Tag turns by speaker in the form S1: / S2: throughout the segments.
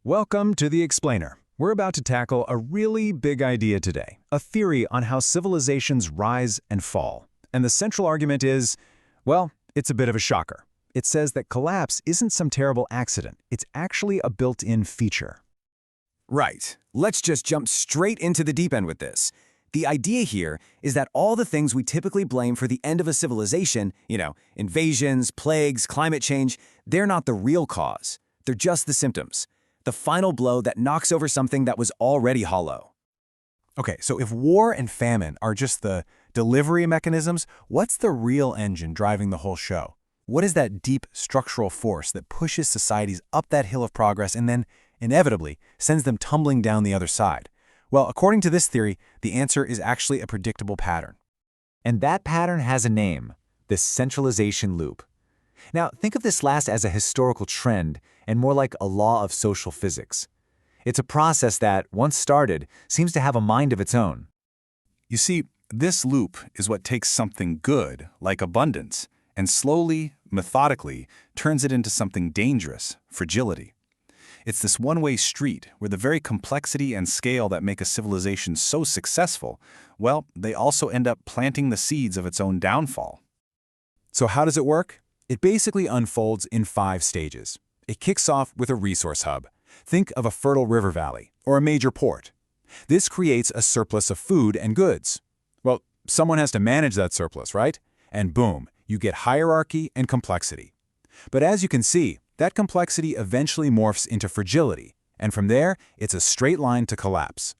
S1: Welcome to The Explainer. We're about to tackle a really big idea today, a theory on how civilizations rise and fall. And the central argument is, well, it's a bit of a shocker. It says that collapse isn't some terrible accident. It's actually a built-in feature.
S2: Right. Let's just jump straight into the deep end with this. The idea here is that all the things we typically blame for the end of a civilization, invasions, plagues, climate change, they're not the real cause. They're just the symptoms. The final blow that knocks over something that was already hollow.
S1: Okay, so if war and famine are just the delivery mechanisms, what's the real engine driving the whole show? What is that deep structural force that pushes societies up that hill of progress and then, inevitably, sends them tumbling down the other side? Well, according to this theory, the answer is actually a predictable pattern. And that pattern has a name, the centralization loop. Now, think of this last as a historical trend and more like a law of social physics. It's a process that, once started, seems to have a mind of its own.
S3: You see, this loop is what takes something good, like abundance, and slowly, methodically, turns it into something dangerous, fragility. It's this one-way street where the very complexity and scale that make a civilization so successful, well, they also end up planting the seeds of its own downfall.
S1: So how does it work? It basically unfolds in 5 stages. It kicks off with a resource hub. Think of a fertile river valley or a major port. This creates a surplus of food and goods. Well, someone has to manage that surplus, right? And boom, you get hierarchy and complexity. But as you can see, that complexity eventually morphs into fragility, and from there, it's a straight line to collapse.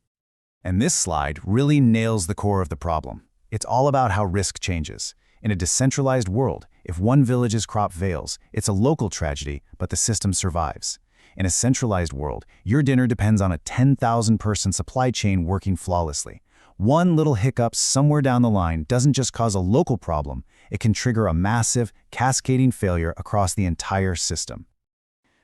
S1: And this slide really nails the core of the problem. It's all about how risk changes. In a decentralized world, if one village's crop fails, it's a local tragedy, but the system survives. In a centralized world, your dinner depends on a 10,000-person supply chain working flawlessly. One little hiccup somewhere down the line doesn't just cause a local problem, it can trigger a massive, cascading failure across the entire system.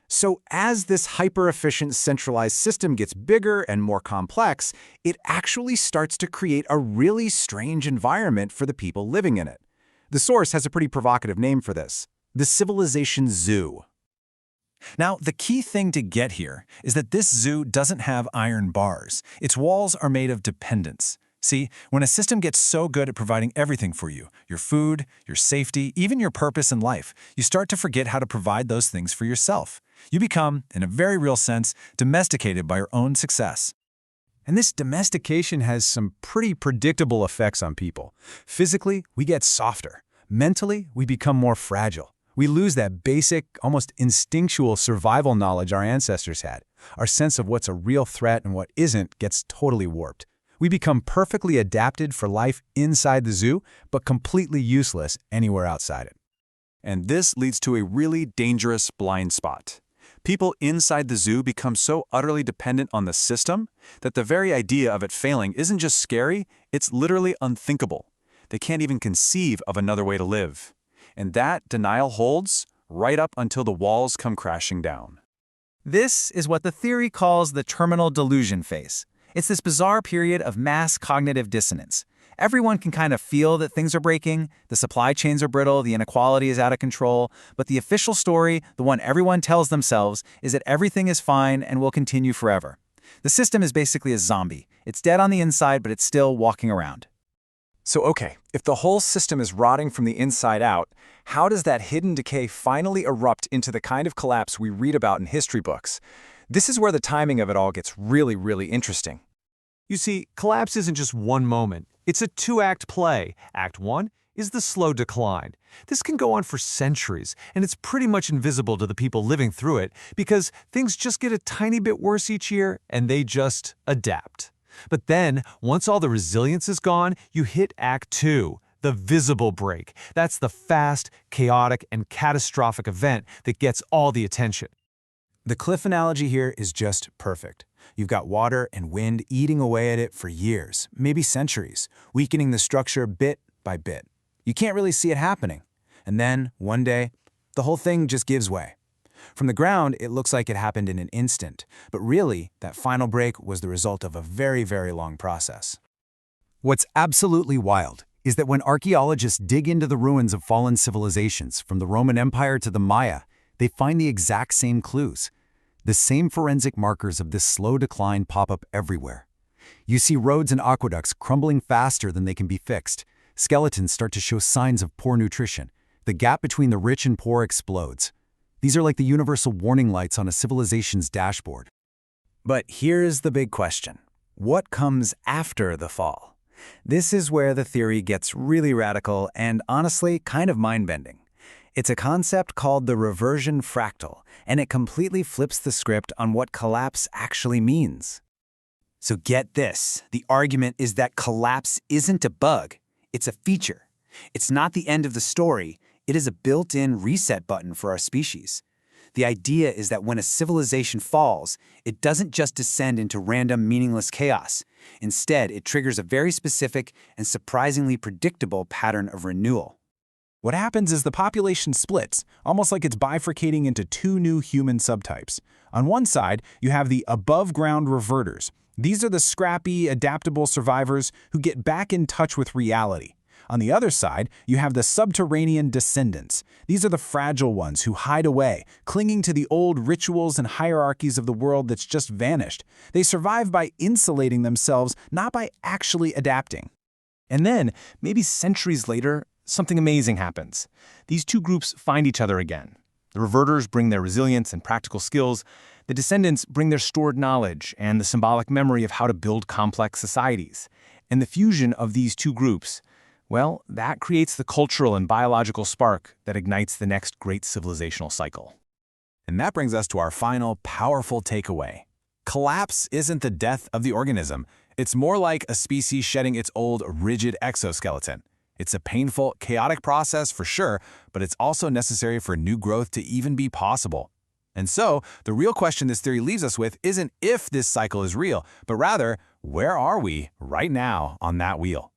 S1: So as this hyper-efficient centralized system gets bigger and more complex, it actually starts to create a really strange environment for the people living in it. The source has a pretty provocative name for this: the Civilization Zoo. Now, the key thing to get here is that this zoo doesn't have iron bars. Its walls are made of dependence. See, when a system gets so good at providing everything for you, your food, your safety, even your purpose in life, you start to forget how to provide those things for yourself. You become, in a very real sense, domesticated by your own success. And this domestication has some pretty predictable effects on people. Physically, we get softer. Mentally, we become more fragile. We lose that basic, almost instinctual survival knowledge our ancestors had. Our sense of what's a real threat and what isn't gets totally warped. We become perfectly adapted for life inside the zoo, but completely useless anywhere outside it.
S3: And this leads to a really dangerous blind spot. People inside the zoo become so utterly dependent on the system that the very idea of it failing isn't just scary, it's literally unthinkable. They can't even conceive of another way to live. And that denial holds right up until the walls come crashing down.
S2: This is what the theory calls the terminal delusion phase. It's this bizarre period of mass cognitive dissonance. Everyone can kind of feel that things are breaking, the supply chains are brittle, the inequality is out of control, but the official story, the one everyone tells themselves, is that everything is fine and will continue forever. The system is basically a zombie. It's dead on the inside, but it's still walking around.
S1: So okay, if the whole system is rotting from the inside out, how does that hidden decay finally erupt into the kind of collapse we read about in history books? This is where the timing of it all gets really, really interesting.
S4: You see, collapse isn't just one moment. It's a 2-act play. Act 1 is the slow decline. This can go on for centuries, and it's pretty much invisible to the people living through it because things just get a tiny bit worse each year, and they just adapt. But then, once all the resilience is gone, you hit Act 2, the visible break. That's the fast, chaotic, and catastrophic event that gets all the attention.
S1: The cliff analogy here is just perfect. You've got water and wind eating away at it for years, maybe centuries, weakening the structure bit by bit. You can't really see it happening. And then, one day, the whole thing just gives way. From the ground, it looks like it happened in an instant, but really, that final break was the result of a very, very long process. What's absolutely wild is that when archaeologists dig into the ruins of fallen civilizations, from the Roman Empire to the Maya, they find the exact same clues.
S5: The same forensic markers of this slow decline pop up everywhere. You see roads and aqueducts crumbling faster than they can be fixed. Skeletons start to show signs of poor nutrition. The gap between the rich and poor explodes. These are like the universal warning lights on a civilization's dashboard.
S2: But here's the big question. What comes after the fall? This is where the theory gets really radical and honestly kind of mind-bending. It's a concept called the reversion fractal, and it completely flips the script on what collapse actually means. So get this, the argument is that collapse isn't a bug, it's a feature. It's not the end of the story, it is a built-in reset button for our species. The idea is that when a civilization falls, it doesn't just descend into random, meaningless chaos. Instead, it triggers a very specific and surprisingly predictable pattern of renewal.
S1: What happens is the population splits, almost like it's bifurcating into two new human subtypes. On one side, you have the above-ground reverters. These are the scrappy, adaptable survivors who get back in touch with reality. On the other side, you have the subterranean descendants. These are the fragile ones who hide away, clinging to the old rituals and hierarchies of the world that's just vanished. They survive by insulating themselves, not by actually adapting.
S6: And then, maybe centuries later, something amazing happens. These two groups find each other again. The reverters bring their resilience and practical skills. The descendants bring their stored knowledge and the symbolic memory of how to build complex societies. And the fusion of these two groups, well, that creates the cultural and biological spark that ignites the next great civilizational cycle.
S1: And that brings us to our final, powerful takeaway. Collapse isn't the death of the organism. It's more like a species shedding its old, rigid exoskeleton. It's a painful, chaotic process for sure, but it's also necessary for new growth to even be possible. And so, the real question this theory leaves us with isn't if this cycle is real, but rather, where are we right now on that wheel?